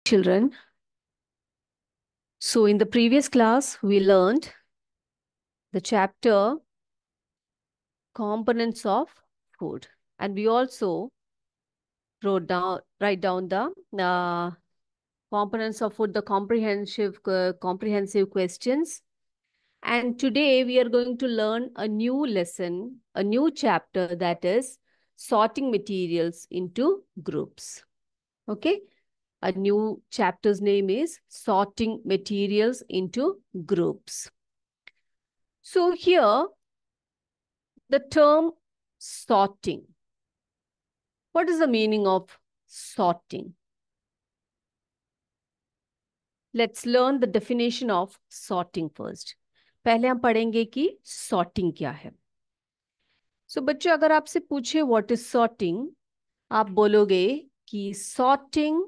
Children. So, in the previous class, we learned the chapter components of food, and we also write down the components of food, the comprehensive questions. And today we are going to learn a new lesson, a new chapter, that is sorting materials into groups. Okay. A new chapter's name is sorting materials into groups. So here, the term sorting. What is the meaning of sorting? Let's learn the definition of sorting first. पहले हम पढ़ेंगे कि sorting क्या है. So बच्चों, अगर आपसे पूछे what is sorting, आप बोलोगे कि sorting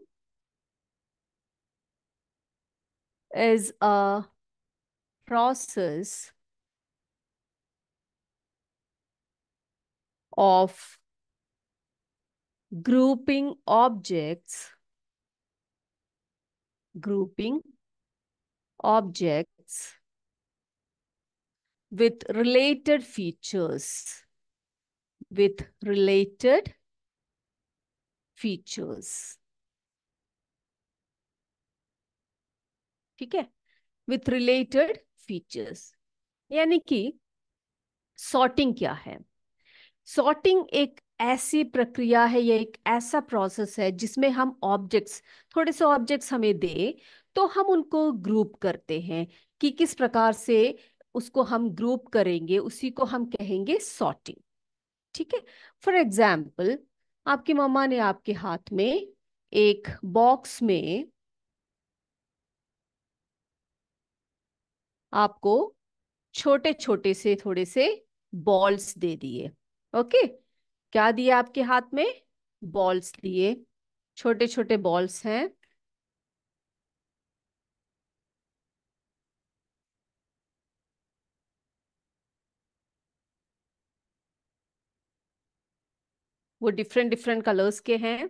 is a process of grouping objects with related features ठीक है, with related features. यानी कि सॉर्टिंग क्या है? सॉर्टिंग एक ऐसी प्रक्रिया है या एक ऐसा प्रोसेस है जिसमें हम ऑब्जेक्ट्स, थोड़े से ऑब्जेक्ट्स हमें दे तो हम उनको ग्रुप करते हैं कि किस प्रकार से उसको हम ग्रुप करेंगे, उसी को हम कहेंगे सॉर्टिंग. ठीक है. फॉर एग्जाम्पल, आपकी मम्मा ने आपके हाथ में एक बॉक्स में आपको छोटे छोटे से थोड़े से बॉल्स दे दिए. ओके. क्या दिया आपके हाथ में? बॉल्स दिए. छोटे छोटे बॉल्स हैं. वो डिफरेंट डिफरेंट कलर्स के हैं.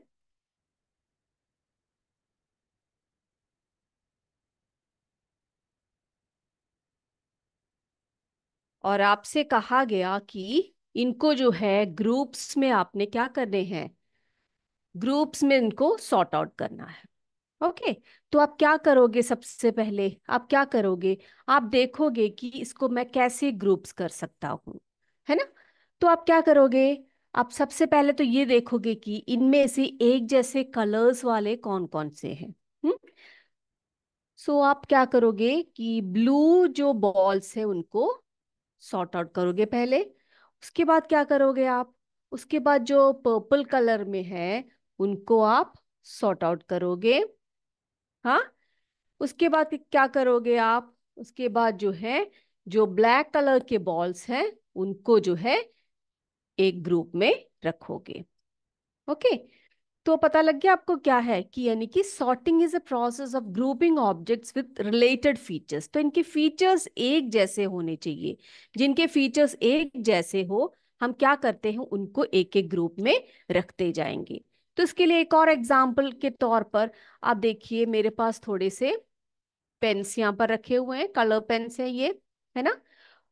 और आपसे कहा गया कि इनको जो है ग्रुप्स में आपने क्या करने हैं, ग्रुप्स में इनको सॉर्ट आउट करना है. ओके. तो आप क्या करोगे? सबसे पहले आप क्या करोगे? आप देखोगे कि इसको मैं कैसे ग्रुप्स कर सकता हूँ, है ना? तो आप क्या करोगे? आप सबसे पहले तो ये देखोगे कि इनमें से एक जैसे कलर्स वाले कौन कौन से हैं. सो आप क्या करोगे कि ब्लू जो बॉल्स है उनको सॉर्ट आउट करोगे पहले. उसके बाद क्या करोगे आप? उसके बाद जो पर्पल कलर में है उनको आप सॉर्ट आउट करोगे. हाँ. उसके बाद क्या करोगे आप? उसके बाद जो है, जो ब्लैक कलर के बॉल्स हैं उनको जो है एक ग्रुप में रखोगे. ओके. तो पता लग गया आपको क्या है कि यानी कि sorting is a process of grouping objects with related features. तो इनके फीचर्स एक जैसे होने चाहिए. जिनके फीचर्स एक जैसे हो, हम क्या करते हैं, उनको एक एक ग्रुप में रखते जाएंगे. तो इसके लिए एक और एग्जाम्पल के तौर पर आप देखिए, मेरे पास थोड़े से पेन्स यहाँ पर रखे हुए हैं, कलर पेन्स हैं ये, है ना?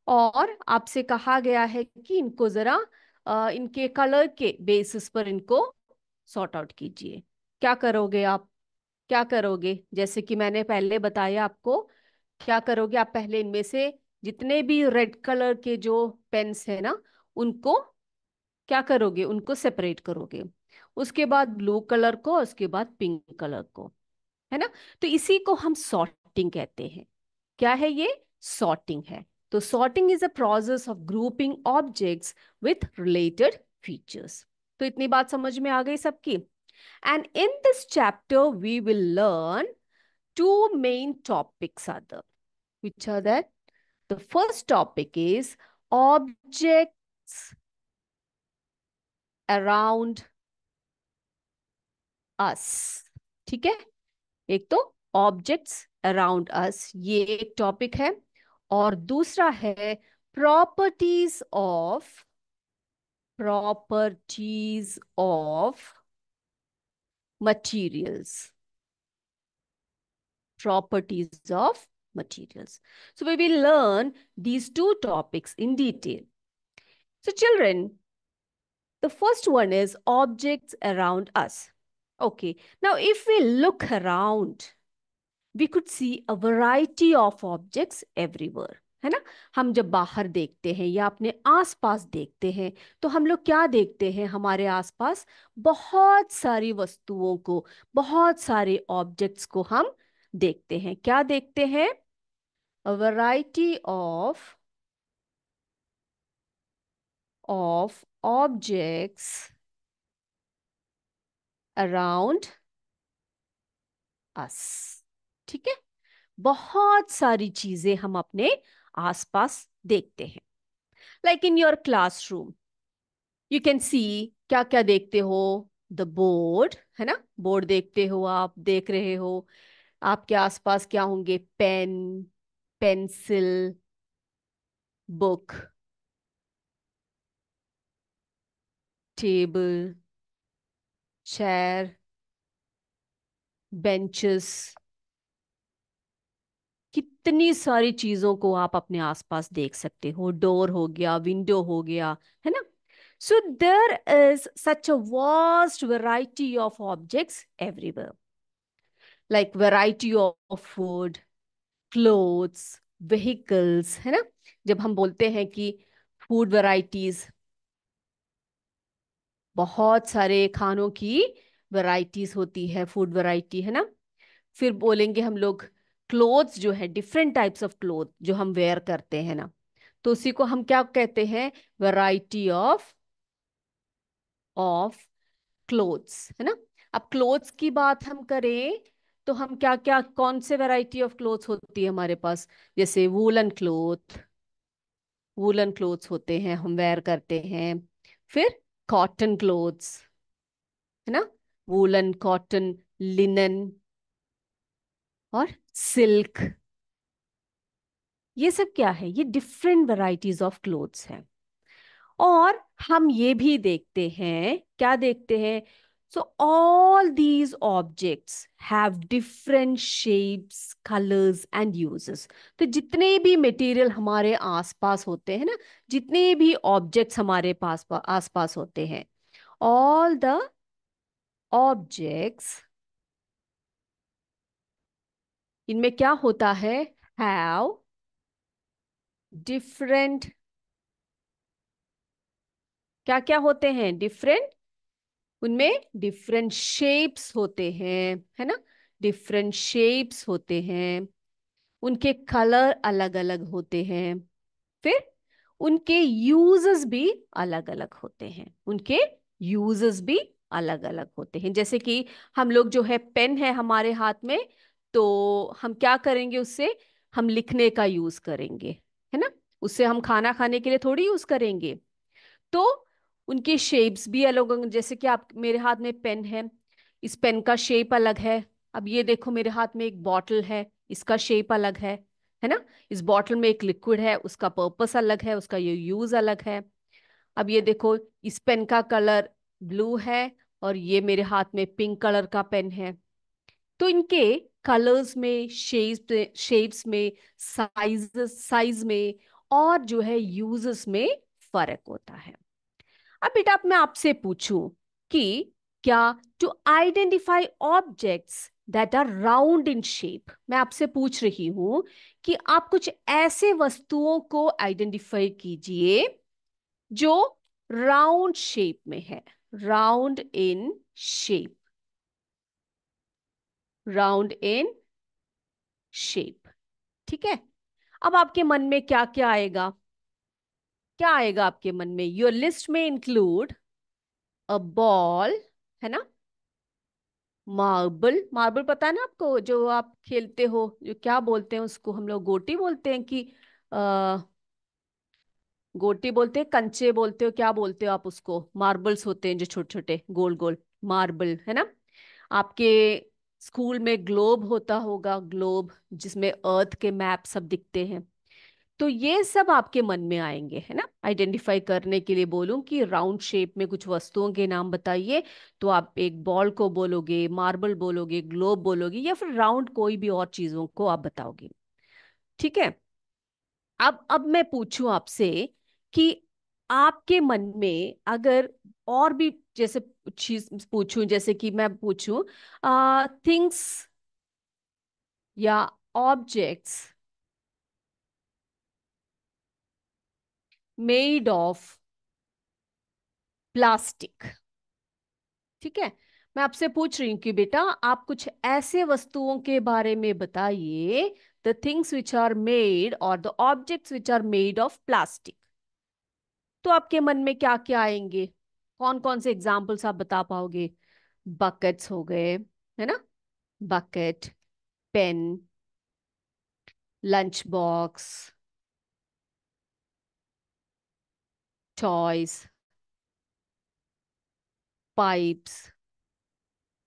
और आपसे कहा गया है कि इनको जरा इनके कलर के बेसिस पर इनको सॉर्ट आउट कीजिए. क्या करोगे आप? क्या करोगे? जैसे कि मैंने पहले बताया आपको, क्या करोगे आप? पहले इनमें से जितने भी रेड कलर के जो पेन्स है ना, उनको क्या करोगे? उनको सेपरेट करोगे. उसके बाद ब्लू कलर को, उसके बाद पिंक कलर को, है ना? तो इसी को हम सॉर्टिंग कहते हैं. क्या है ये? सॉर्टिंग है. तो sorting is a process of grouping objects with related features. तो इतनी बात समझ में आ गई सबकी? And in this chapter we will learn two main topics are there. Which are that? The first topic is objects around us. ठीक है. एक तो ऑब्जेक्ट्स अराउंड अस, ये एक टॉपिक है. और दूसरा है properties of materials. properties of materials. So we will learn these two topics in detail. So children, the first one is objects around us. Okay, now if we look around, we could see a variety of objects everywhere, है ना। हम जब बाहर देखते हैं या अपने आसपास देखते हैं तो हम लोग क्या देखते हैं, हमारे आसपास बहुत सारी वस्तुओं को, बहुत सारे ऑब्जेक्ट्स को हम देखते हैं। क्या देखते हैं? अ वैरायटी ऑफ ऑब्जेक्ट्स अराउंड अस। ठीक है, बहुत सारी चीजें हम अपने आसपास देखते हैं। Like in your classroom you can see, क्या क्या देखते हो? द बोर्ड, है ना, बोर्ड देखते हो, आप देख रहे हो। आपके आसपास क्या होंगे? Pen, pencil, book, table, chair, benches. कितनी सारी चीजों को आप अपने आसपास देख सकते हो। डोर हो गया, विंडो हो गया, है ना। So there is such a vast variety of objects everywhere, like variety of food, clothes, vehicles, है ना। जब हम बोलते हैं कि फूड वैरायटीज, बहुत सारे खानों की वैरायटीज होती है, फूड वैरायटी, है ना। फिर बोलेंगे हम लोग क्लोथ्स जो है, डिफरेंट टाइप्स ऑफ क्लोथ जो हम वेयर करते हैं ना, तो उसी को हम क्या कहते हैं? वैरायटी ऑफ क्लोथ्स, है ना। अब क्लोथ्स की बात हम करें तो हम क्या क्या, कौन से वैरायटी ऑफ क्लोथ्स होती है हमारे पास? जैसे वूलन क्लोथ, वूलन क्लोथ्स होते हैं, हम वेयर करते हैं। फिर कॉटन क्लोथ्स, है ना, वूलन, कॉटन, लिनन और सिल्क। ये सब क्या है? ये डिफरेंट वैरायटीज ऑफ क्लोथ्स हैं। और हम ये भी देखते हैं, क्या देखते हैं? So all these objects have different shapes, colours and uses. तो जितने भी मटेरियल हमारे आसपास होते हैं ना, जितने भी ऑब्जेक्ट्स हमारे पास आसपास होते हैं, ऑल द ऑब्जेक्ट्स, इनमें क्या होता है? हैव डिफरेंट, क्या क्या होते हैं? डिफरेंट, उनमें डिफरेंट शेप्स होते हैं, है ना। डिफरेंट शेप्स होते हैं, उनके कलर अलग अलग होते हैं। फिर उनके यूजेस भी अलग अलग होते हैं, उनके यूजेस भी अलग अलग होते हैं। जैसे कि हम लोग जो है, पेन है हमारे हाथ में, तो हम क्या करेंगे उससे? हम लिखने का यूज करेंगे, है ना। उससे हम खाना खाने के लिए थोड़ी यूज करेंगे। तो उनके शेप्स भी अलग होंगे। जैसे कि आप, मेरे हाथ में पेन है, इस पेन का शेप अलग है। अब ये देखो, मेरे हाथ में एक बॉटल है, इसका शेप अलग है ना। इस बॉटल में एक लिक्विड है, उसका पर्पस अलग है, उसका ये यूज अलग है। अब ये देखो, इस पेन का कलर ब्लू है और ये मेरे हाथ में पिंक कलर का पेन है। तो इनके कलर्स में, शेप्स में, साइज में और जो है यूजेस में फर्क होता है। अब बेटा, अब मैं आपसे पूछूं कि क्या, to identify objects that are round in shape, मैं आपसे पूछ रही हूं कि आप कुछ ऐसे वस्तुओं को आइडेंटिफाई कीजिए जो राउंड शेप में है। Round in shape, round in shape. ठीक है, अब आपके मन में क्या क्या आएगा? क्या आएगा आपके मन में? योर लिस्ट में इंक्लूड अ बॉल, है ना। मार्बल, मार्बल पता है ना आपको, जो आप खेलते हो, जो क्या बोलते हैं उसको, हम लोग गोटी बोलते हैं कि आ, गोटी बोलते हैं, कंचे बोलते हो, क्या बोलते हो आप उसको? मार्बल्स होते हैं जो छोटे छोटे गोल गोल, मार्बल, है ना। आपके स्कूल में ग्लोब होता होगा, ग्लोब जिसमें अर्थ के मैप सब दिखते हैं। तो ये सब आपके मन में आएंगे, है ना। आइडेंटिफाई करने के लिए बोलूं कि राउंड शेप में कुछ वस्तुओं के नाम बताइए, तो आप एक बॉल को बोलोगे, मार्बल बोलोगे, ग्लोब बोलोगे, या फिर राउंड कोई भी और चीजों को आप बताओगे। ठीक है। अब मैं पूछूं आपसे कि आपके मन में अगर और भी जैसे चीज पूछूं, जैसे कि मैं पूछूं थिंग्स या ऑब्जेक्ट्स मेड ऑफ प्लास्टिक। ठीक है। मैं आपसे पूछ रही हूँ कि बेटा आप कुछ ऐसे वस्तुओं के बारे में बताइए, the things which are made और the objects which are made of plastic. तो आपके मन में क्या क्या आएंगे, कौन कौन से एग्जाम्पल्स आप बता पाओगे? बकेट्स हो गए, है ना, bucket, pen, lunch box, toys, pipes,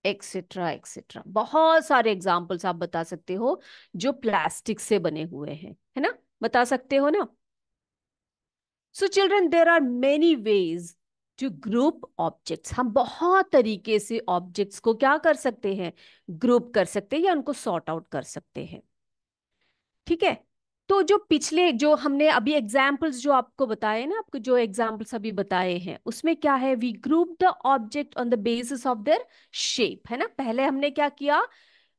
etcetera etcetera. बहुत सारे एग्जाम्पल्स आप बता सकते हो जो प्लास्टिक से बने हुए हैं, है ना, बता सकते हो ना। So children, there are many ways to group objects. हम बहुत तरीके से ऑब्जेक्ट्स को क्या कर सकते हैं, ग्रुप कर सकते हैं या उनको सॉर्ट आउट कर सकते हैं। ठीक है। तो जो पिछले जो हमने अभी एग्जाम्पल्स जो आपको बताए ना, आपको जो एग्जाम्पल्स अभी बताए हैं उसमें क्या है, we group the object on the basis of their shape, है ना। पहले हमने क्या किया,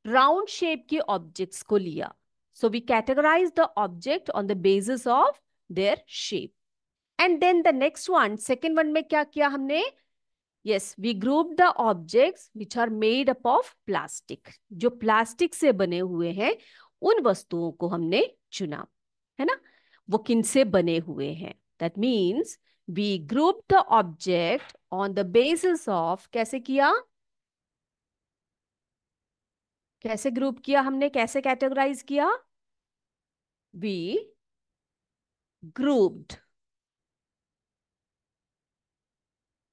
राउंड शेप के ऑब्जेक्ट्स को लिया, so we categorise the object on the basis of their shape. And then the next one, second one में क्या किया हमने, yes, we group the objects which are made up of plastic. जो plastic से बने हुए हैं उन वस्तुओं को हमने चुना, है ना। वो किन से बने हुए हैं, that means we group the object on the basis of, कैसे किया, कैसे ग्रुप किया हमने, कैसे कैटेगराइज किया, we grouped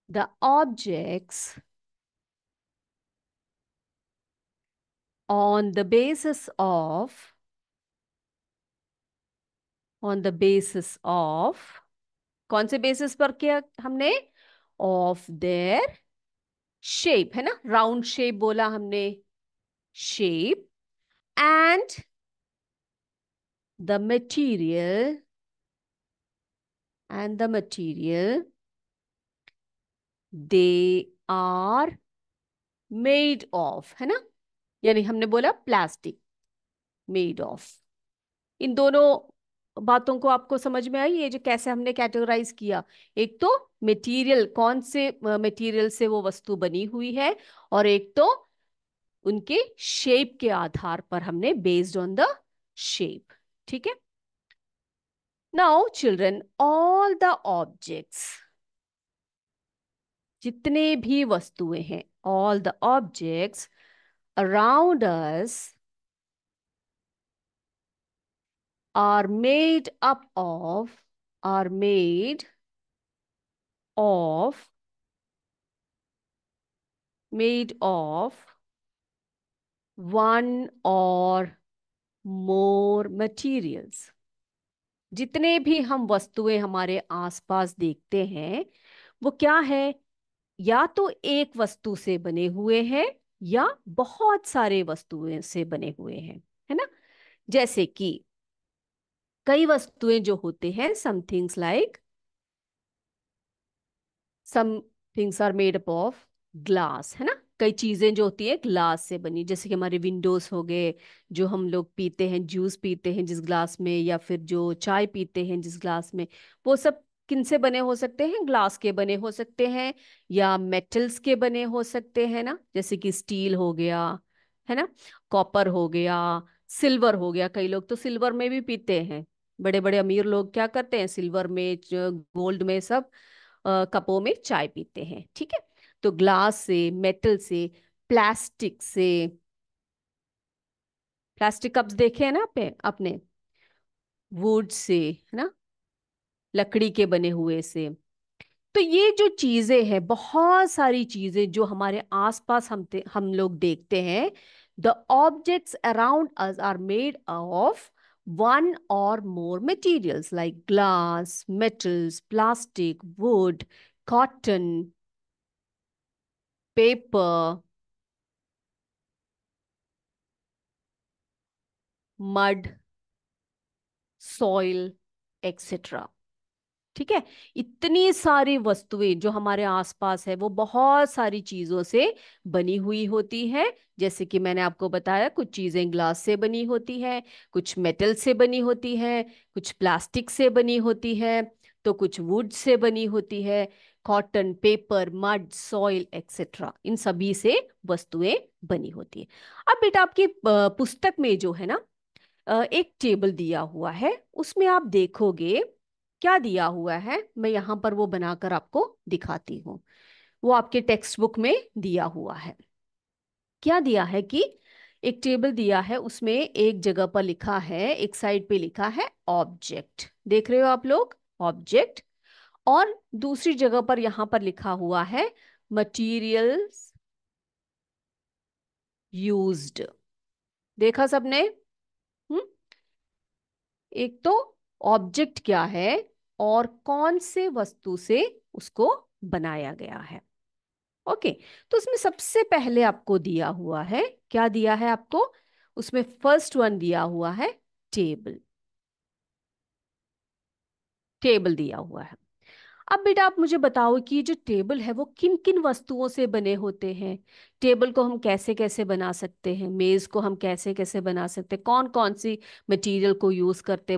the objects on the basis of, on the basis of, कौन से बेसिस पर किया हमने, ऑफ देयर शेप, है ना, राउंड शेप बोला हमने, shape, and the material, and the material they are made of, है ना, यानी हमने बोला प्लास्टिक मेड ऑफ। इन दोनों बातों को आपको समझ में आई, ये जो कैसे हमने कैटेगराइज किया, एक तो मटेरियल, कौन से मटेरियल से वो वस्तु बनी हुई है, और एक तो उनके शेप के आधार पर हमने बेस्ड ऑन द शेप। ठीक है। Now children, all the objects, जितने भी वस्तुएं हैं, all the objects around us are made up of, are made of, made of one or more materials। जितने भी हम वस्तुएं हमारे आसपास देखते हैं वो क्या है, या तो एक वस्तु से बने हुए हैं या बहुत सारे वस्तुएं से बने हुए हैं, है ना। जैसे कि कई वस्तुएं जो होते हैं, some things like, some things are made up of glass, है ना। कई चीजें जो होती है ग्लास से बनी, जैसे कि हमारे विंडोज हो गए, जो हम लोग पीते हैं, जूस पीते हैं जिस ग्लास में, या फिर जो चाय पीते हैं जिस ग्लास में, वो सब किन से बने हो सकते हैं, ग्लास के बने हो सकते हैं, या मेटल्स के बने हो सकते हैं ना, जैसे कि स्टील हो गया, है ना, कॉपर हो गया, सिल्वर हो गया। कई लोग तो सिल्वर में भी पीते हैं, बड़े बड़े अमीर लोग क्या करते हैं, सिल्वर में, गोल्ड में, सब कपों में चाय पीते हैं। ठीक है। तो ग्लास से, मेटल से, प्लास्टिक से, प्लास्टिक कप्स देखे हैं ना आपने अपने, वुड से, है ना, लकड़ी के बने हुए से। तो ये जो चीजें हैं, बहुत सारी चीजें जो हमारे आसपास हम लोग देखते हैं, the objects around us are made of one or more materials like glass, metals, plastic, wood, cotton, paper, mud, soil, etc. ठीक है। इतनी सारी वस्तुएं जो हमारे आसपास है वो बहुत सारी चीजों से बनी हुई होती है। जैसे कि मैंने आपको बताया, कुछ चीजें ग्लास से बनी होती है, कुछ मेटल से बनी होती है, कुछ प्लास्टिक से बनी होती है, तो कुछ वुड से बनी होती है, cotton, paper, mud, soil etcetera, इन सभी से वस्तुएं बनी होती है। अब बेटा आपकी पुस्तक में जो है ना, एक टेबल दिया हुआ है, उसमें आप देखोगे क्या दिया हुआ है। मैं यहाँ पर वो बनाकर आपको दिखाती हूँ। वो आपके टेक्स्ट बुक में दिया हुआ है। क्या दिया है कि एक टेबल दिया है, उसमें एक जगह पर लिखा है, एक साइड पे लिखा है ऑब्जेक्ट, देख रहे हो आप लोग, ऑब्जेक्ट। और दूसरी जगह पर यहाँ पर लिखा हुआ है मटीरियल्स यूज्ड। देखा सबने? हम्म। एक तो ऑब्जेक्ट क्या है और कौन से वस्तु से उसको बनाया गया है। ओके। तो उसमें सबसे पहले आपको दिया हुआ है, क्या दिया है आपको? उसमें फर्स्ट वन दिया हुआ है टेबल। टेबल दिया हुआ है। अब बेटा आप मुझे बताओ कि ये जो टेबल है वो किन किन वस्तुओं से बने होते हैं। टेबल को हम कैसे कैसे बना सकते हैं, मेज को हम कैसे कैसे बना सकते हैं, कौन कौन सी मटेरियल को यूज करते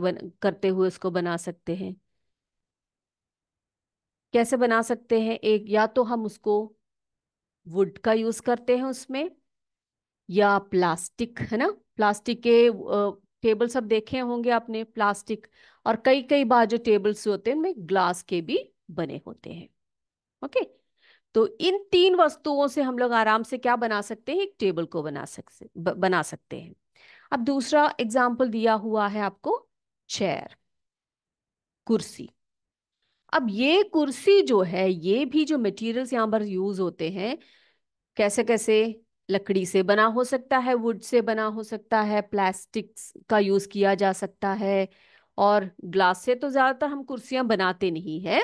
हुए उसको बना सकते हैं। कैसे बना सकते हैं? एक, या तो हम उसको वुड का यूज करते हैं उसमें, या प्लास्टिक, है ना, प्लास्टिक के टेबल सब देखे होंगे आपने, प्लास्टिक। और कई कई बार जो टेबल्स होते हैं उनमें ग्लास के भी बने होते हैं। ओके। तो इन तीन वस्तुओं से हम लोग आराम से क्या बना सकते हैं? एक टेबल को बना सकते हैं। अब दूसरा एग्जाम्पल दिया हुआ है आपको, चेयर, कुर्सी। अब ये कुर्सी जो है, ये भी जो मटेरियल्स यहाँ पर यूज होते हैं, कैसे कैसे? लकड़ी से बना हो सकता है, वुड से बना हो सकता है, प्लास्टिक का यूज किया जा सकता है। और ग्लास से तो ज्यादातर हम कुर्सियां बनाते नहीं हैं,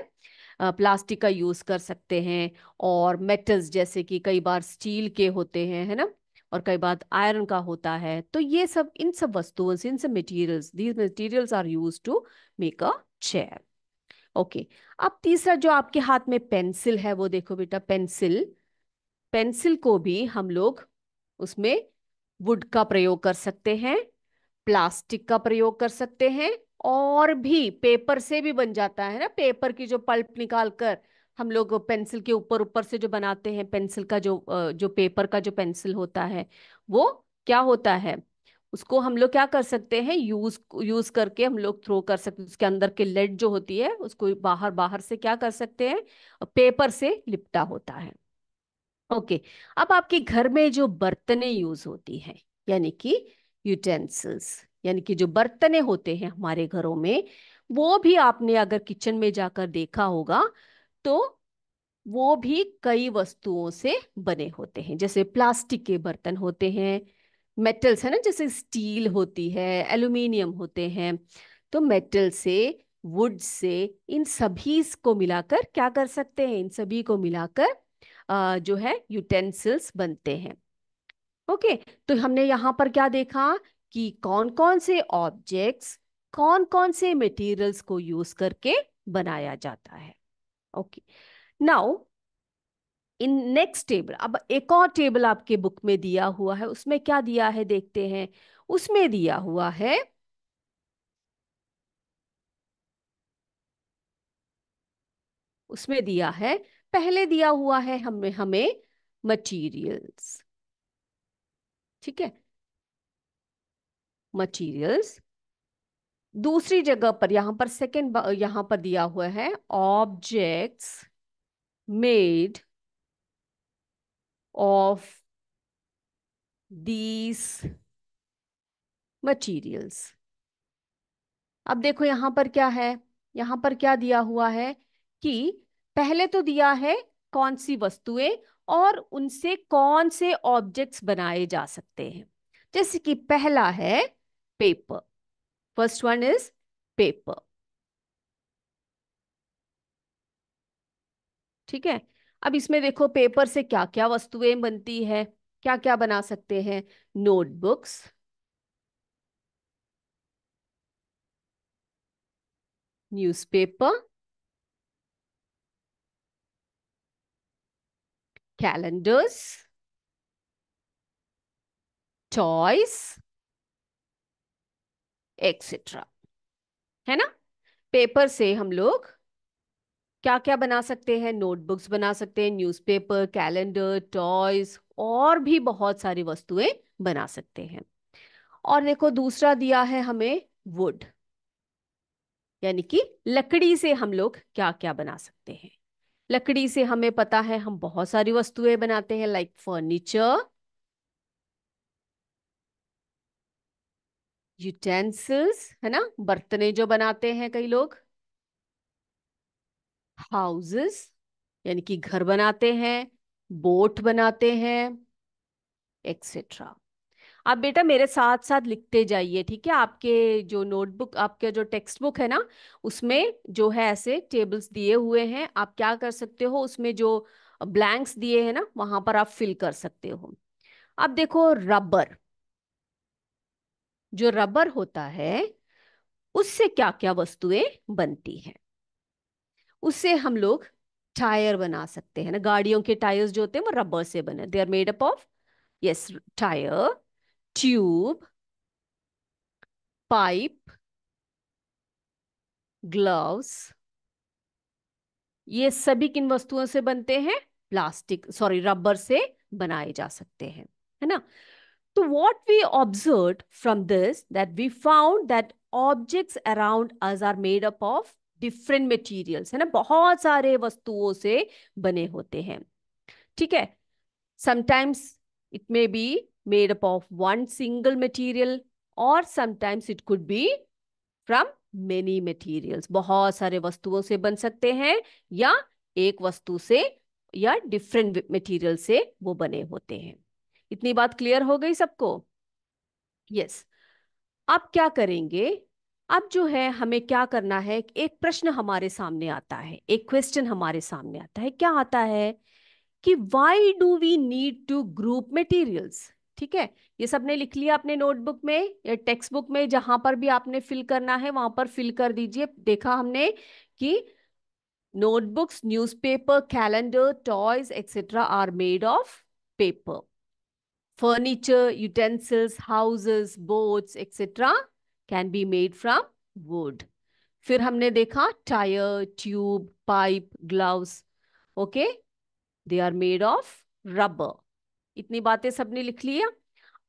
प्लास्टिक का यूज कर सकते हैं। और मेटल्स जैसे कि कई बार स्टील के होते हैं, है ना, और कई बार आयरन का होता है। तो ये सब, इन सब वस्तुओं से, इन सब materials, these materials are use to make a chair. Okay. अब तीसरा जो आपके हाथ में पेंसिल है, वो देखो बेटा, पेंसिल। पेंसिल को भी हम लोग उसमें वुड का प्रयोग कर सकते हैं, प्लास्टिक का प्रयोग कर सकते हैं, और भी पेपर से भी बन जाता है ना, पेपर की जो पल्प निकाल कर हम लोग पेंसिल के ऊपर ऊपर से जो बनाते हैं, पेंसिल का जो पेपर का जो पेंसिल होता है, वो क्या होता है, उसको हम लोग क्या कर सकते हैं, यूज यूज करके हम लोग थ्रो कर सकते हैं। उसके अंदर के लेड जो होती है उसको बाहर बाहर से क्या कर सकते हैं, पेपर से लिपटा होता है। ओके। अब आपके घर में जो बर्तनें यूज होती हैं, यानी कि यूटेंसिल्स, यानी कि जो बर्तनें होते हैं हमारे घरों में, वो भी आपने अगर किचन में जाकर देखा होगा तो वो भी कई वस्तुओं से बने होते हैं। जैसे प्लास्टिक के बर्तन होते हैं, मेटल्स है ना, जैसे स्टील होती है, एल्यूमिनियम होते हैं। तो मेटल से, वुड से, इन सभी को मिलाकर क्या कर सकते हैं, इन सभी को मिलाकर जो है यूटेंसिल्स बनते हैं। ओके। तो हमने यहाँ पर क्या देखा कि कौन कौन से ऑब्जेक्ट्स, कौन कौन से मटेरियल्स को यूज करके बनाया जाता है। Okay. Now in next table, अब एक और टेबल आपके बुक में दिया हुआ है, उसमें क्या दिया है देखते हैं। उसमें दिया हुआ है, उसमें दिया है, पहले दिया हुआ है हमें हमें मटीरियल्स। ठीक है, मटीरियल्स। दूसरी जगह पर, यहां पर सेकंड, यहां पर दिया हुआ है objects made of these materials. अब देखो यहां पर क्या है, यहां पर क्या दिया हुआ है कि पहले तो दिया है कौन सी वस्तुएं और उनसे कौन से ऑब्जेक्ट्स बनाए जा सकते हैं। जैसे कि पहला है paper, first one is paper. ठीक है। अब इसमें देखो पेपर से क्या क्या वस्तुएं बनती है, क्या क्या बना सकते हैं। Notebooks, newspaper, calendars, toys, etcetera. है ना। पेपर से हम लोग क्या क्या बना सकते हैं, नोटबुक्स बना सकते हैं, न्यूज़पेपर, कैलेंडर, टॉयज, और भी बहुत सारी वस्तुएं बना सकते हैं। और देखो दूसरा दिया है हमें वुड, यानी कि लकड़ी से हम लोग क्या क्या बना सकते हैं। लकड़ी से हमें पता है हम बहुत सारी वस्तुएं बनाते हैं, लाइक फर्नीचर, यूटेंसिल्स, है ना, बर्तने जो बनाते हैं कई लोग, हाउसेस यानी कि घर बनाते हैं, बोट बनाते हैं, एक्सेट्रा। आप बेटा मेरे साथ साथ लिखते जाइए, ठीक है। आपके जो नोटबुक, आपके जो टेक्स्ट बुक है ना, उसमें जो है ऐसे टेबल्स दिए हुए हैं, आप क्या कर सकते हो, उसमें जो ब्लैंक्स दिए हैं ना वहां पर आप फिल कर सकते हो। अब देखो रबर, जो रबर होता है उससे क्या क्या वस्तुएं बनती हैं। उससे हम लोग टायर बना सकते हैं ना, गाड़ियों के टायर्स जो होते हैं वो रबर से बने, they are made up of, yes, tyre, tube, pipe, gloves, ये सभी किन वस्तुओं से बनते हैं, प्लास्टिक, सॉरी, रबर से बनाए जा सकते हैं। है ना। तो what we observed from this, that we found that objects around us are made up of different materials, है ना, बहुत सारे वस्तुओं से बने होते हैं। ठीक है। Sometimes it may be made up of one single material, or sometimes it could be from many materials, बहुत सारे वस्तुओं से बन सकते हैं, या एक वस्तु से, या डिफरेंट मटेरियल से वो बने होते हैं। इतनी बात क्लियर हो गई सबको। यस। अब क्या करेंगे, अब जो है हमें क्या करना है, एक प्रश्न हमारे सामने आता है, एक क्वेश्चन हमारे सामने आता है। क्या आता है कि why do we need to group materials. ठीक है। ये सबने लिख लिया अपने नोटबुक में या टेक्स्ट बुक में, जहां पर भी आपने फिल करना है वहां पर फिल कर दीजिए। देखा हमने कि notebooks, newspaper, calendar, toys etcetera are made of paper. Furniture, utensils, houses, boats, etc. can be made from wood. फिर हमने देखा tyre, tube, pipe, gloves, okay, they are made of rubber. इतनी बातें सबने लिख लिया।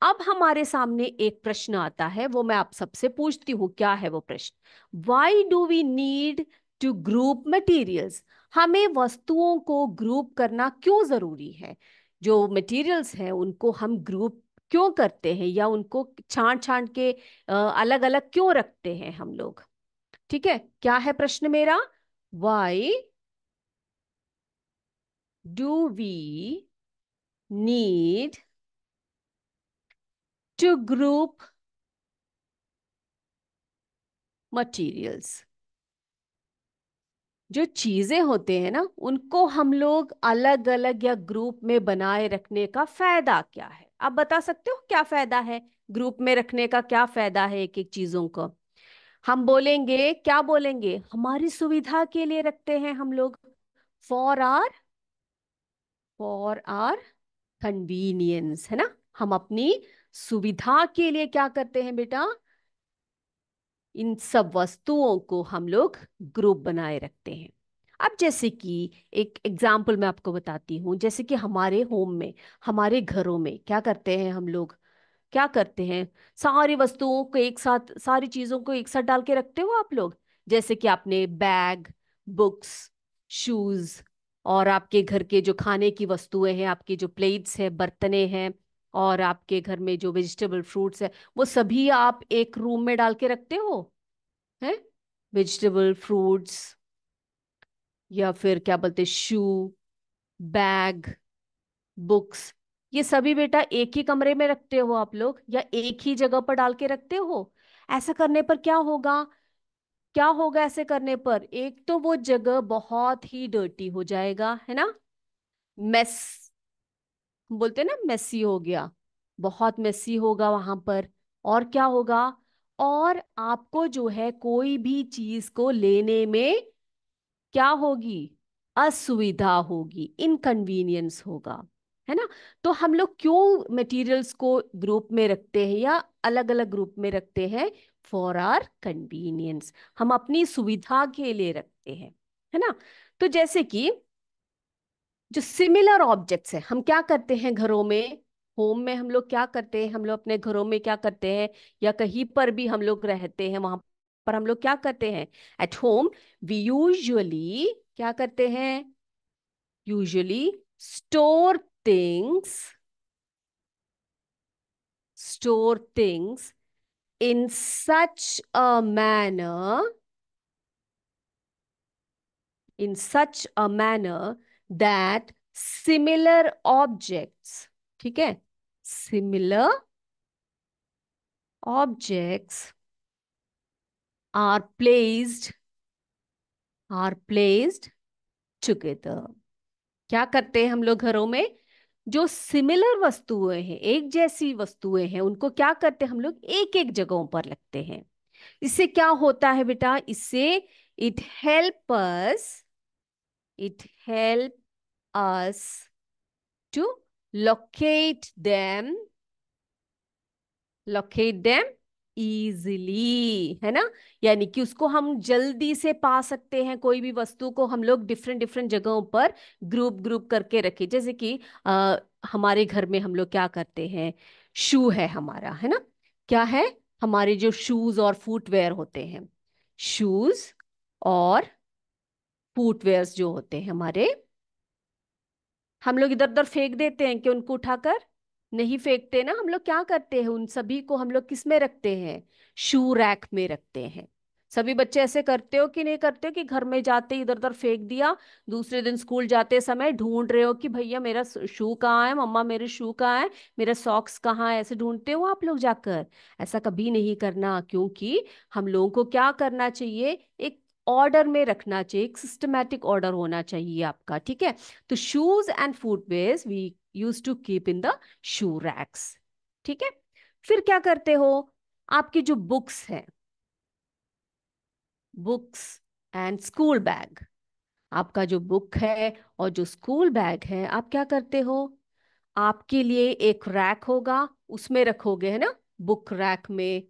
अब हमारे सामने एक प्रश्न आता है, वो मैं आप सबसे पूछती हूँ। क्या है वो प्रश्न, why do we need to group materials. हमें वस्तुओं को ग्रुप करना क्यों जरूरी है, जो मटेरियल्स हैं उनको हम ग्रुप क्यों करते हैं, या उनको छांट छांट के अलग अलग क्यों रखते हैं हम लोग। ठीक है। क्या है प्रश्न मेरा, why do we need to group materials. जो चीजें होते हैं ना उनको हम लोग अलग अलग या ग्रुप में बनाए रखने का फायदा क्या है, आप बता सकते हो क्या फायदा है, ग्रुप में रखने का क्या फायदा है एक एक चीजों को। हम बोलेंगे, क्या बोलेंगे, हमारी सुविधा के लिए रखते हैं हम लोग, फॉर आर कन्वीनियंस, है ना। हम अपनी सुविधा के लिए क्या करते हैं बेटा, इन सब वस्तुओं को हम लोग ग्रुप बनाए रखते हैं। अब जैसे कि एक एग्जाम्पल मैं आपको बताती हूँ, जैसे कि हमारे होम में, हमारे घरों में क्या करते हैं हम लोग, क्या करते हैं, सारी वस्तुओं को एक साथ, सारी चीजों को एक साथ डाल के रखते हो आप लोग। जैसे कि आपने बैग, बुक्स, शूज, और आपके घर के जो खाने की वस्तुएं हैं, आपके जो प्लेट्स हैं, बर्तने हैं, और आपके घर में जो वेजिटेबल फ्रूट्स है, वो सभी आप एक रूम में डाल के रखते हो, हैं, वेजिटेबल फ्रूट्स, या फिर क्या बोलते, शू, बैग, बुक्स, ये सभी बेटा एक ही कमरे में रखते हो आप लोग, या एक ही जगह पर डाल के रखते हो? ऐसा करने पर क्या होगा? क्या होगा ऐसे करने पर? एक तो वो जगह बहुत ही डर्टी हो जाएगा, है ना, मेस बोलते हैं ना, मेसी हो गया, बहुत मेसी होगा वहां पर। और क्या होगा? और आपको जो है कोई भी चीज को लेने में क्या होगी? असुविधा होगी, इनकन्वीनियंस होगा, है ना। तो हम लोग क्यों मटेरियल्स को ग्रुप में रखते हैं या अलग अलग ग्रुप में रखते हैं? फॉर आर कन्वीनियंस, हम अपनी सुविधा के लिए रखते हैं, है ना। तो जैसे कि जो सिमिलर ऑब्जेक्ट्स हैं, हम क्या करते हैं घरों में, होम में हम लोग क्या करते हैं, हम लोग अपने घरों में क्या करते हैं, या कहीं पर भी हम लोग रहते हैं वहां पर हम लोग क्या करते हैं? एट होम वी यूजुअली क्या करते हैं? Usually store things, store things in such a manner, in such a manner that similar objects, ठीक है, similar objects are placed together। क्या करते हैं हम लोग घरों में? जो सिमिलर वस्तुएं हैं, एक जैसी वस्तुएं हैं, उनको क्या करते हैं हम लोग? एक एक जगहों पर रखते हैं। इससे क्या होता है बेटा? इससे it help us, it help us to locate them, locate them easily, है ना। यानी कि उसको हम जल्दी से पा सकते हैं, कोई भी वस्तु को हम लोग डिफरेंट डिफरेंट जगहों पर ग्रुप ग्रुप करके रखे। जैसे कि हमारे घर में हम लोग क्या करते हैं, शू है हमारा, है ना, क्या है, हमारे जो शूज और फुटवेयर होते हैं, शूज और फुटवेयर्स जो होते हैं हमारे, हम लोग इधर उधर फेंक देते हैं कि उनको उठाकर? नहीं फेंकते ना, हम लोग क्या करते हैं, उन सभी को हम लोग किस में रखते हैं? शू रैक में रखते हैं। सभी बच्चे ऐसे करते हो कि नहीं करते हो कि घर में जाते ही इधर उधर फेंक दिया, दूसरे दिन स्कूल जाते समय ढूंढ रहे हो कि भैया मेरा शू कहाँ है, मम्मा मेरे शू कहाँ है, मेरा सॉक्स कहाँ है, ऐसे ढूंढते हो आप लोग जाकर? ऐसा कभी नहीं करना, क्योंकि हम लोगों को क्या करना चाहिए? एक ऑर्डर में रखना चाहिए, एक सिस्टमैटिक ऑर्डर होना चाहिए आपका, ठीक है। तो shoes and footwears we use to keep in the shoe racks, ठीक है। फिर क्या करते हो? आपकी जो बुक्स हैं, बुक्स एंड स्कूल बैग, आपका जो बुक है और जो स्कूल बैग है, आप क्या करते हो? आपके लिए एक रैक होगा, उसमें रखोगे, है ना, बुक रैक में,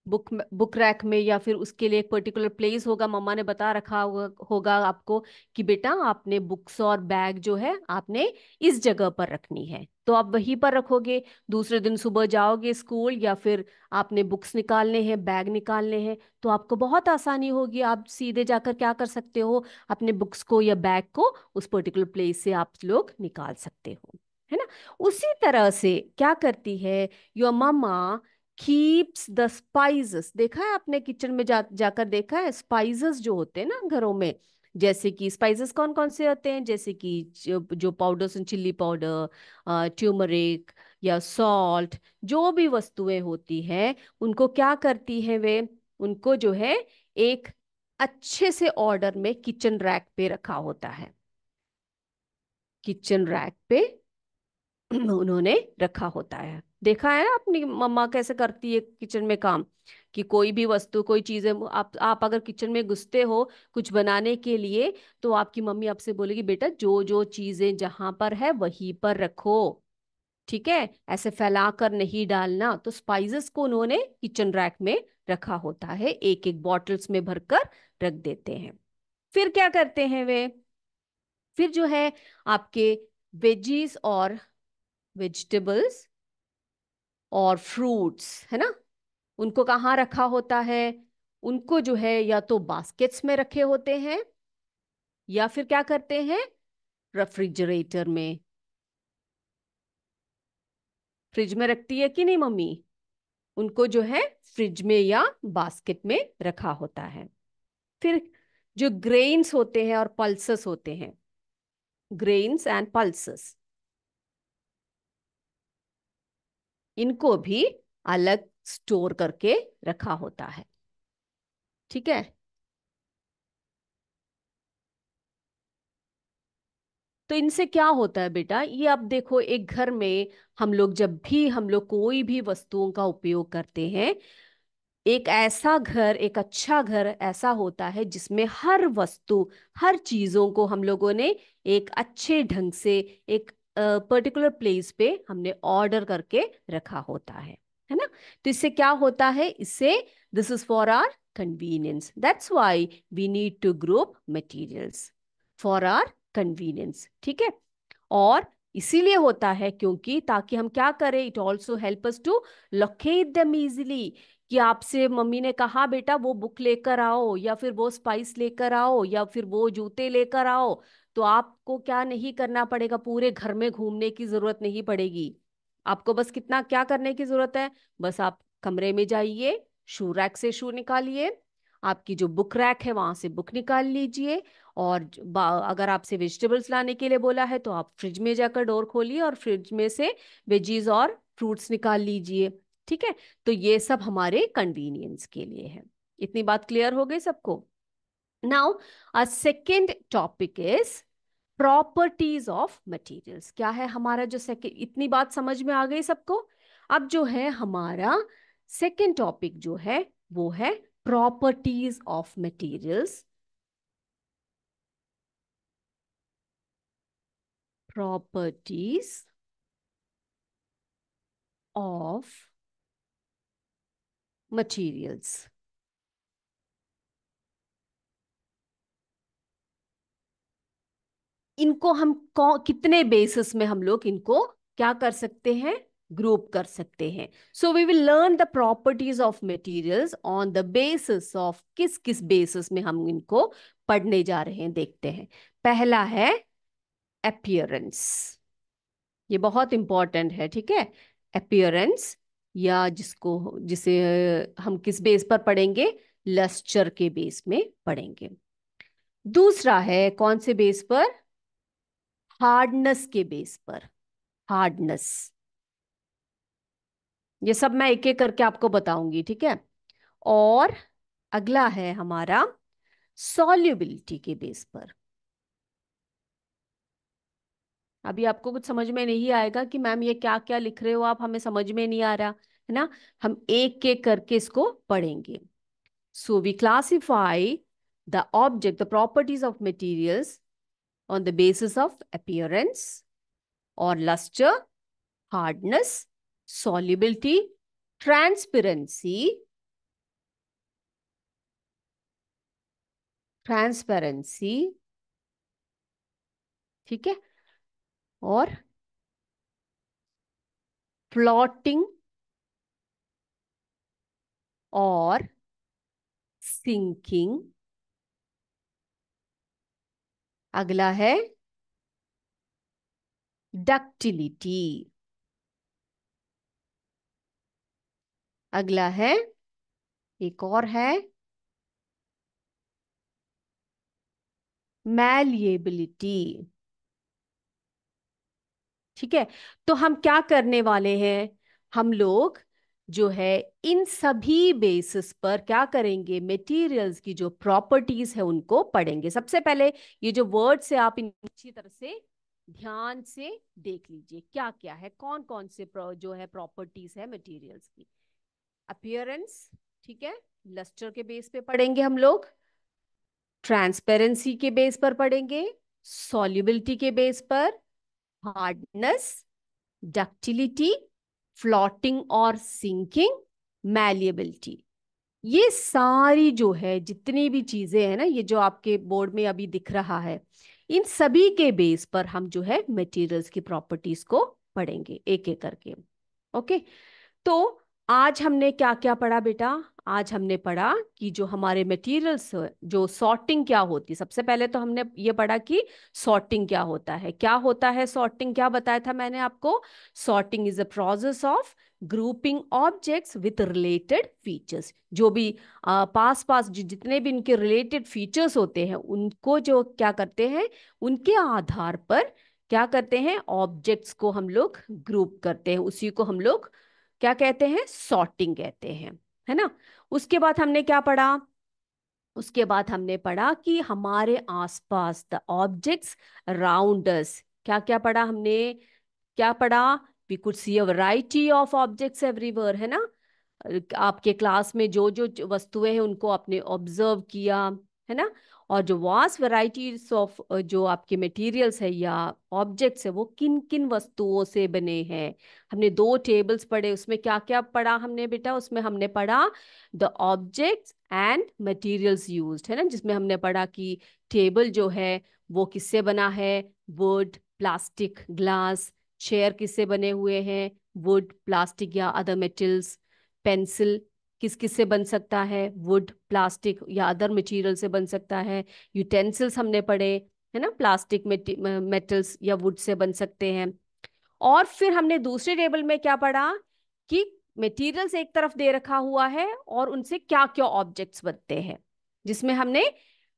बुक रैक में, या फिर उसके लिए एक पर्टिकुलर प्लेस होगा, मम्मा ने बता रखा होगा आपको कि बेटा आपने बुक्स और बैग जो है आपने इस जगह पर रखनी है, तो आप वहीं पर रखोगे। दूसरे दिन सुबह जाओगे स्कूल, या फिर आपने बुक्स निकालने हैं, बैग निकालने हैं, तो आपको बहुत आसानी होगी, आप सीधे जाकर क्या कर सकते हो? अपने बुक्स को या बैग को उस पर्टिकुलर प्लेस से आप लोग निकाल सकते हो, है ना। उसी तरह से क्या करती है your mama? Keeps the spices, देखा है आपने किचन में जाकर देखा है स्पाइसेस जो होते हैं ना घरों में? जैसे कि स्पाइसेस कौन कौन से होते हैं? जैसे कि जो पाउडर्स, चिल्ली पाउडर, ट्यूमरिक या सॉल्ट, जो भी वस्तुएं होती हैं, उनको क्या करती हैं वे? उनको जो है एक अच्छे से ऑर्डर में किचन रैक पे रखा होता है, किचन रैक पे उन्होंने रखा होता है। देखा है ना अपनी मम्मा कैसे करती है किचन में काम, कि कोई भी वस्तु, कोई चीजें, आप अगर किचन में घुसते हो कुछ बनाने के लिए, तो आपकी मम्मी आपसे बोलेगी बेटा जो जो चीजें जहां पर है वहीं पर रखो, ठीक है, ऐसे फैला कर नहीं डालना। तो स्पाइसेस को उन्होंने किचन रैक में रखा होता है, एक एक बॉटल्स में भरकर रख देते हैं। फिर क्या करते हैं वे? फिर जो है आपके वेजीज और वेजिटेबल्स और फ्रूट्स, है ना, उनको कहाँ रखा होता है? उनको जो है या तो बास्केट्स में रखे होते हैं, या फिर क्या करते हैं? रेफ्रिजरेटर में, फ्रिज में रखती है कि नहीं मम्मी? उनको जो है फ्रिज में या बास्केट में रखा होता है। फिर जो ग्रेन्स होते हैं और पल्सेस होते हैं, ग्रेन्स एंड पल्सेस, इनको भी अलग स्टोर करके रखा होता है। ठीक है। तो इनसे क्या होता है बेटा, ये अब देखो, एक घर में हम लोग कोई भी वस्तुओं का उपयोग करते हैं, एक ऐसा घर, एक अच्छा घर ऐसा होता है जिसमें हर वस्तु, हर चीजों को हम लोगों ने एक अच्छे ढंग से एक पर्टिकुलर प्लेस पे हमने ऑर्डर करके रखा होता है ना। तो इससे क्या होता है, इससे this is for our convenience, that's why we need to group materials for our convenience. ठीक है। और इसीलिए होता है क्योंकि ताकि हम क्या करें, it also help us to locate them easily. कि आपसे मम्मी ने कहा बेटा वो बुक लेकर आओ, या फिर वो स्पाइस लेकर आओ, या फिर वो जूते लेकर आओ, तो आपको क्या नहीं करना पड़ेगा, पूरे घर में घूमने की जरूरत नहीं पड़ेगी। आपको बस कितना क्या करने की जरूरत है, बस आप कमरे में जाइए, शू रैक से शू निकालिए, आपकी जो बुक रैक है वहां से बुक निकाल लीजिए, और अगर आपसे वेजिटेबल्स लाने के लिए बोला है तो आप फ्रिज में जाकर डोर खोलिए और फ्रिज में से वेजीज और फ्रूट्स निकाल लीजिए। ठीक है। तो ये सब हमारे कन्वीनियंस के लिए है। इतनी बात क्लियर हो गई सबको। Now a second topic is properties of materials. क्या है हमारा जो सेकेंड, इतनी बात समझ में आ गई सबको। अब जो है हमारा सेकेंड टॉपिक जो है वो है properties of materials. Properties of materials. इनको हम कितने बेसिस में हम लोग इनको क्या कर सकते हैं, ग्रुप कर सकते हैं। So we will learn the properties of materials on the basis of, किस किस बेसिस में हम इनको पढ़ने जा रहे हैं, देखते हैं। पहला है अपीयरेंस। ये बहुत इंपॉर्टेंट है। ठीक है। अपीयरेंस, या जिसे हम किस बेस पर पढ़ेंगे, लस्टर के बेस में पढ़ेंगे। दूसरा है कौन से बेस पर, हार्डनेस के बेस पर। हार्डनेस, ये सब मैं एक एक करके आपको बताऊंगी। ठीक है। और अगला है हमारा सॉल्युबिलिटी के बेस पर। अभी आपको कुछ समझ में नहीं आएगा कि मैम ये क्या क्या लिख रहे हो आप, हमें समझ में नहीं आ रहा है ना। हम एक एक करके इसको पढ़ेंगे। So we classify the object, the properties of materials on the basis of appearance और lustre, hardness, solubility, transparency, transparency. ठीक है। और फ्लोटिंग और सिंकिंग। अगला है डक्टिलिटी। अगला है, एक और है, मैलिएबिलिटी। ठीक है। तो हम क्या करने वाले हैं, हम लोग जो है इन सभी बेसिस पर क्या करेंगे, मटेरियल्स की जो प्रॉपर्टीज है उनको पढ़ेंगे। सबसे पहले ये जो वर्ड्स है आप इन अच्छी तरह से ध्यान से देख लीजिए, क्या क्या है, कौन कौन से जो है प्रॉपर्टीज है मटेरियल्स की। अपीयरेंस, ठीक है, लस्टर के बेस पे पढ़ेंगे हम लोग। ट्रांसपेरेंसी के बेस पर पढ़ेंगे। सॉल्युबिलिटी के बेस पर। हार्डनेस, डक्टिलिटी, फ्लोटिंग और सिंकिंग, मैलिएबिलिटी। ये सारी जो है जितनी भी चीजें हैं ना, ये जो आपके बोर्ड में अभी दिख रहा है, इन सभी के बेस पर हम जो है मटेरियल्स की प्रॉपर्टीज को पढ़ेंगे एक एक करके। ओके। तो आज हमने क्या क्या पढ़ा बेटा, आज हमने पढ़ा कि जो हमारे मटेरियल्स, जो सॉर्टिंग क्या होती है। सबसे पहले तो हमने ये पढ़ा कि सॉर्टिंग क्या होता है। क्या होता है सॉर्टिंग, क्या बताया था मैंने आपको, sorting is a process of grouping objects with related features. जो भी पास पास जितने भी इनके रिलेटेड फीचर्स होते हैं उनको जो क्या करते हैं, उनके आधार पर क्या करते हैं, ऑब्जेक्ट्स को हम लोग ग्रुप करते हैं, उसी को हम लोग क्या कहते हैं, सॉर्टिंग कहते हैं, है ना। उसके बाद हमने क्या पढ़ा, उसके बाद हमने पढ़ा कि हमारे आसपास द ऑब्जेक्ट्स अराउंड अस, क्या क्या पढ़ा हमने, क्या पढ़ा, we could see a variety of objects everywhere, है ना। आपके क्लास में जो जो वस्तुएं हैं उनको आपने ऑब्जर्व किया, है ना। और जो वास्ट वैरायटीज ऑफ जो आपके मटेरियल्स है या ऑब्जेक्ट्स है वो किन किन वस्तुओं से बने हैं। हमने दो टेबल्स पढ़े, उसमें क्या क्या पढ़ा हमने बेटा, उसमें हमने पढ़ा the objects and materials used, है ना, जिसमें हमने पढ़ा कि टेबल जो है वो किससे बना है, वुड, प्लास्टिक, ग्लास। चेयर किससे बने हुए हैं, वुड, प्लास्टिक या अदर मेटल्स। पेंसिल किस किस से बन सकता है, वुड, प्लास्टिक या अदर मटेरियल से बन सकता है। यूटेंसिल्स हमने पढ़े, है ना, प्लास्टिक, मेटल्स या वुड से बन सकते हैं। और फिर हमने दूसरे टेबल में क्या पढ़ा कि मटेरियल्स एक तरफ दे रखा हुआ है और उनसे क्या क्या ऑब्जेक्ट्स बनते हैं, जिसमें हमने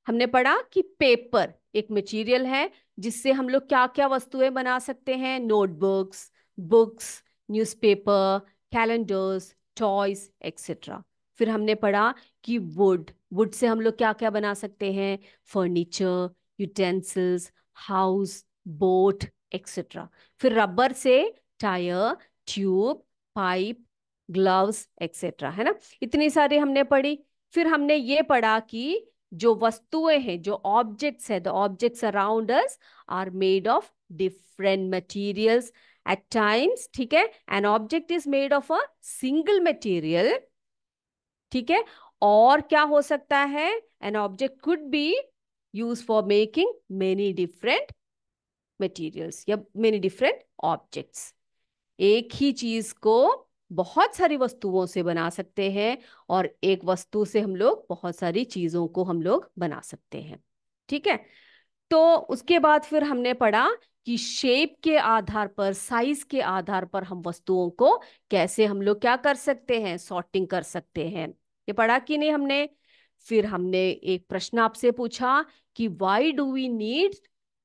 हमने पढ़ा कि पेपर एक मटेरियल है जिससे हम लोग क्या क्या वस्तुएं बना सकते हैं, notebooks, books, newspaper, calendars, toys etcetera. फिर हमने पढ़ा कि वुड, वुड से हम लोग क्या क्या बना सकते हैं, furniture, utensils, house, boat etcetera. फिर रबर से tyre, tube, pipe, gloves etcetera, है ना। इतनी सारी हमने पढ़ी। फिर हमने ये पढ़ा कि जो वस्तुएं हैं, जो ऑब्जेक्ट्स है, the objects around us are made of different materials at times, ठीक है। An object is made of a single material, ठीक है। और क्या हो सकता है, an object could be use for making many different materials या मेनी डिफरेंट ऑब्जेक्ट्स। एक ही चीज को बहुत सारी वस्तुओं से बना सकते हैं और एक वस्तु से हम लोग बहुत सारी चीजों को हम लोग बना सकते हैं, ठीक है। तो उसके बाद फिर हमने पढ़ा कि शेप के आधार पर, साइज के आधार पर हम वस्तुओं को कैसे हम लोग क्या कर सकते हैं, सॉर्टिंग कर सकते हैं। ये पढ़ा कि नहीं हमने। फिर हमने एक प्रश्न आपसे पूछा कि why do we need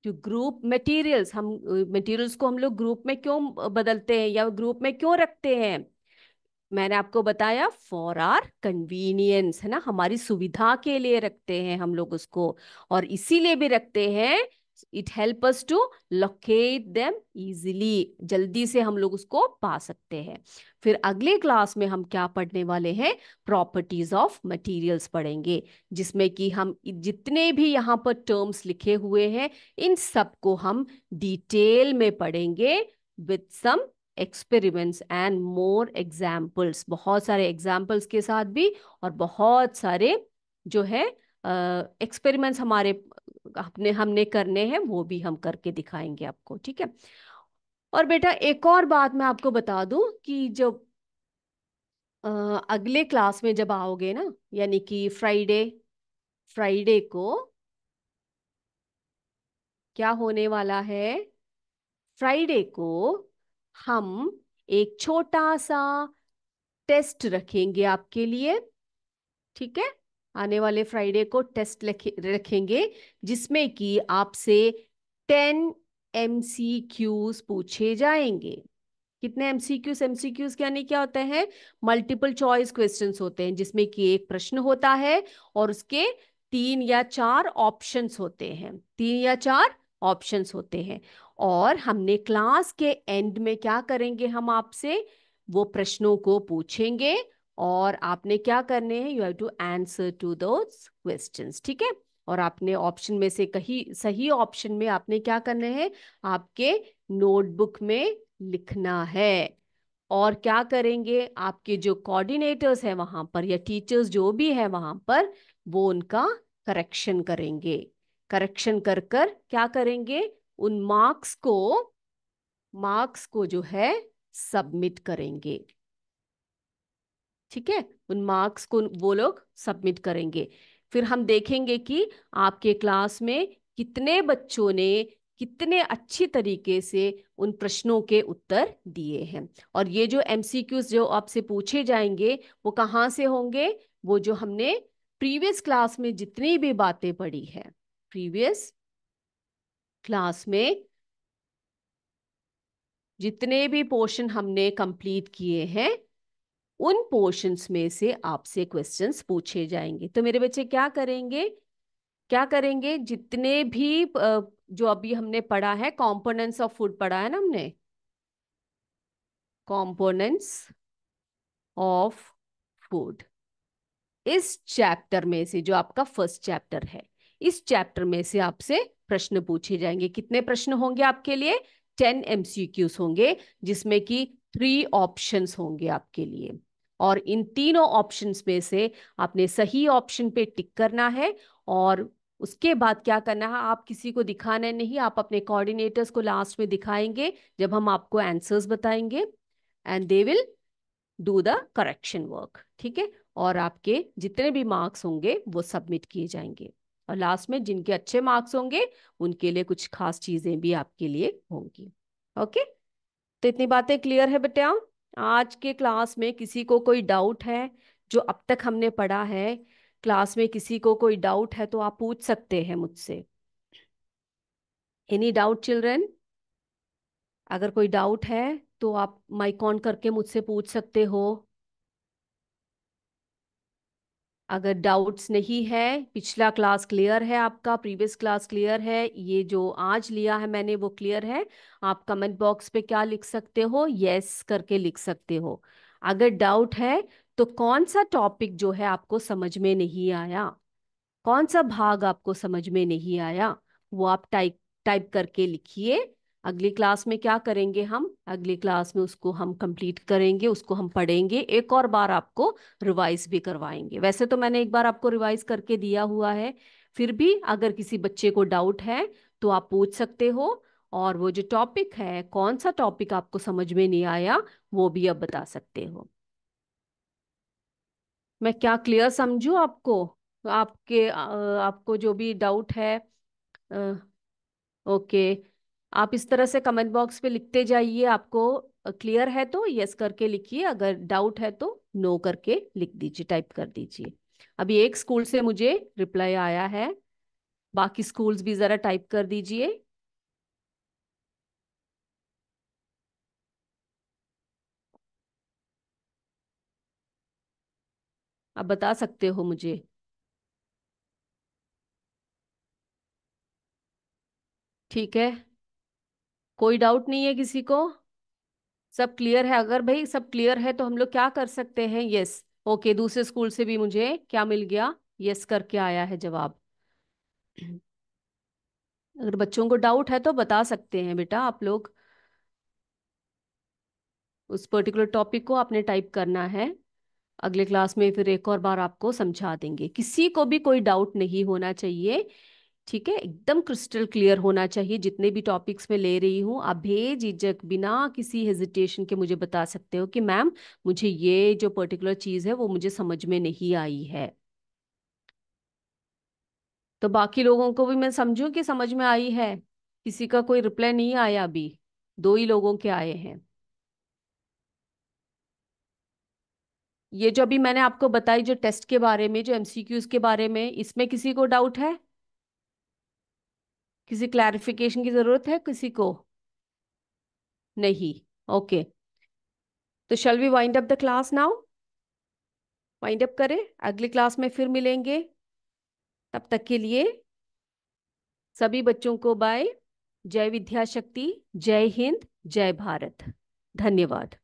to group materials, हम मटेरियल्स को हम लोग ग्रुप में क्यों बदलते हैं या ग्रुप में क्यों रखते हैं। मैंने आपको बताया फॉर आर कन्वीनियंस, है ना, हमारी सुविधा के लिए रखते हैं हम लोग उसको। और इसीलिए भी रखते हैं, it help us to locate them easily, जल्दी से हम लोग उसको पा सकते हैं। फिर अगले क्लास में हम क्या पढ़ने वाले हैं, प्रॉपर्टीज ऑफ मटेरियल्स पढ़ेंगे, जिसमें कि हम जितने भी यहाँ पर टर्म्स लिखे हुए हैं इन सबको हम डिटेल में पढ़ेंगे with some experiments and more examples, बहुत सारे एग्जाम्पल्स के साथ भी, और बहुत सारे जो है एक्सपेरिमेंट्स हमारे अपने हमने करने हैं, वो भी हम करके दिखाएंगे आपको, ठीक है। और बेटा एक और बात मैं आपको बता दूं कि जब अगले क्लास में जब आओगे ना, यानी कि फ्राइडे, फ्राइडे को क्या होने वाला है, फ्राइडे को हम एक छोटा सा टेस्ट रखेंगे आपके लिए, ठीक है। आने वाले फ्राइडे को टेस्ट रखेंगे जिसमें कि आपसे 10 MCQs पूछे जाएंगे। कितने एमसीक्यूज, एमसीक्यूज यानी क्या होते हैं, मल्टीपल चॉइस क्वेश्चंस होते हैं, जिसमें कि एक प्रश्न होता है और उसके 3 या 4 ऑप्शंस होते हैं, 3 या 4 ऑप्शंस होते हैं। और हमने क्लास के एंड में क्या करेंगे, हम आपसे वो प्रश्नों को पूछेंगे और आपने क्या करने हैं, you have to answer to those questions, ठीक है। और आपने ऑप्शन में से कहीं सही ऑप्शन में आपने क्या करने हैं, आपके नोटबुक में लिखना है। और क्या करेंगे, आपके जो कोऑर्डिनेटर्स हैं वहां पर या टीचर्स जो भी है वहां पर, वो उनका करेक्शन करेंगे। करेक्शन कर कर क्या करेंगे, उन मार्क्स को जो है सबमिट करेंगे, ठीक है। उन मार्क्स को वो लोग सबमिट करेंगे। फिर हम देखेंगे कि आपके क्लास में कितने बच्चों ने कितने अच्छी तरीके से उन प्रश्नों के उत्तर दिए हैं। और ये जो एमसीक्यूज जो आपसे पूछे जाएंगे वो कहाँ से होंगे, वो जो हमने प्रीवियस क्लास में जितनी भी बातें पढ़ी है, प्रीवियस क्लास में जितने भी पोर्शन हमने कंप्लीट किए हैं उन पोर्शंस में से आपसे क्वेश्चंस पूछे जाएंगे। तो मेरे बच्चे क्या करेंगे, क्या करेंगे, जितने भी जो अभी हमने पढ़ा है, कंपोनेंट्स ऑफ फूड पढ़ा है ना हमने, कंपोनेंट्स ऑफ फूड, इस चैप्टर में से, जो आपका फर्स्ट चैप्टर है, इस चैप्टर में से आपसे प्रश्न पूछे जाएंगे। कितने प्रश्न होंगे आपके लिए? 10 MCQs होंगे, जिसमें कि 3 ऑप्शंस होंगे आपके लिए। और इन तीनों ऑप्शंस में से आपने सही ऑप्शन पे टिक करना है। और उसके बाद क्या करना है, आप किसी को दिखाना नहीं, आप अपने कोऑर्डिनेटर्स को लास्ट में दिखाएंगे जब हम आपको आंसर्स बताएंगे, and they will do the correction work. ठीक है, और आपके जितने भी मार्क्स होंगे वो सबमिट किए जाएंगे। और लास्ट में जिनके अच्छे मार्क्स होंगे उनके लिए कुछ खास चीजें भी आपके लिए होंगी। ओके, तो इतनी बातें क्लियर है बेटा? आज के क्लास में किसी को कोई डाउट है? जो अब तक हमने पढ़ा है क्लास में, किसी को कोई डाउट है तो आप पूछ सकते हैं मुझसे। Any doubt children? अगर कोई डाउट है तो आप माइक ऑन करके मुझसे पूछ सकते हो। अगर डाउट्स नहीं है, पिछला क्लास क्लियर है आपका, प्रीवियस क्लास क्लियर है, ये जो आज लिया है मैंने वो क्लियर है, आप कमेंट बॉक्स पे क्या लिख सकते हो? यस करके लिख सकते हो। अगर डाउट है तो कौन सा टॉपिक जो है आपको समझ में नहीं आया, कौन सा भाग आपको समझ में नहीं आया, वो आप टाइप टाइप करके लिखिए। अगली क्लास में क्या करेंगे हम, अगली क्लास में उसको हम कंप्लीट करेंगे, उसको हम पढ़ेंगे, एक और बार आपको रिवाइज भी करवाएंगे। वैसे तो मैंने एक बार आपको रिवाइज करके दिया हुआ है, फिर भी अगर किसी बच्चे को डाउट है तो आप पूछ सकते हो। और वो जो टॉपिक है, कौन सा टॉपिक आपको समझ में नहीं आया, वो भी अब बता सकते हो। मैं क्या क्लियर समझू आपको? आपको जो भी डाउट है, ओके, आप इस तरह से कमेंट बॉक्स पे लिखते जाइए। आपको क्लियर है तो यस करके लिखिए, अगर डाउट है तो नो करके लिख दीजिए, टाइप कर दीजिए। अभी एक स्कूल से मुझे रिप्लाई आया है, बाकी स्कूल्स भी जरा टाइप कर दीजिए। आप बता सकते हो मुझे। ठीक है, कोई डाउट नहीं है किसी को? सब क्लियर है? अगर भाई सब क्लियर है तो हम लोग क्या कर सकते हैं? यस, ओके, दूसरे स्कूल से भी मुझे क्या मिल गया? यस करके आया है जवाब। अगर बच्चों को डाउट है तो बता सकते हैं बेटा आप लोग। उस पर्टिकुलर टॉपिक को आपने टाइप करना है, अगले क्लास में फिर एक और बार आपको समझा देंगे। किसी को भी कोई डाउट नहीं होना चाहिए, ठीक है? एकदम क्रिस्टल क्लियर होना चाहिए। जितने भी टॉपिक्स मैं ले रही हूँ, आप बेझिझक बिना किसी हेजिटेशन के मुझे बता सकते हो कि मैम मुझे ये जो पर्टिकुलर चीज़ है वो मुझे समझ में नहीं आई है। तो बाकी लोगों को भी मैं समझूं कि समझ में आई है? किसी का कोई रिप्लाई नहीं आया अभी, 2 ही लोगों के आए हैं। ये जो अभी मैंने आपको बताई जो टेस्ट के बारे में, जो MCQs के बारे में, इसमें किसी को डाउट है? किसी क्लैरिफिकेशन की जरूरत है किसी को? नहीं? ओके, तो shall we wind up the class now? Wind up करें, अगली क्लास में फिर मिलेंगे। तब तक के लिए सभी बच्चों को बाय। जय विद्या शक्ति, जय हिंद, जय भारत। धन्यवाद।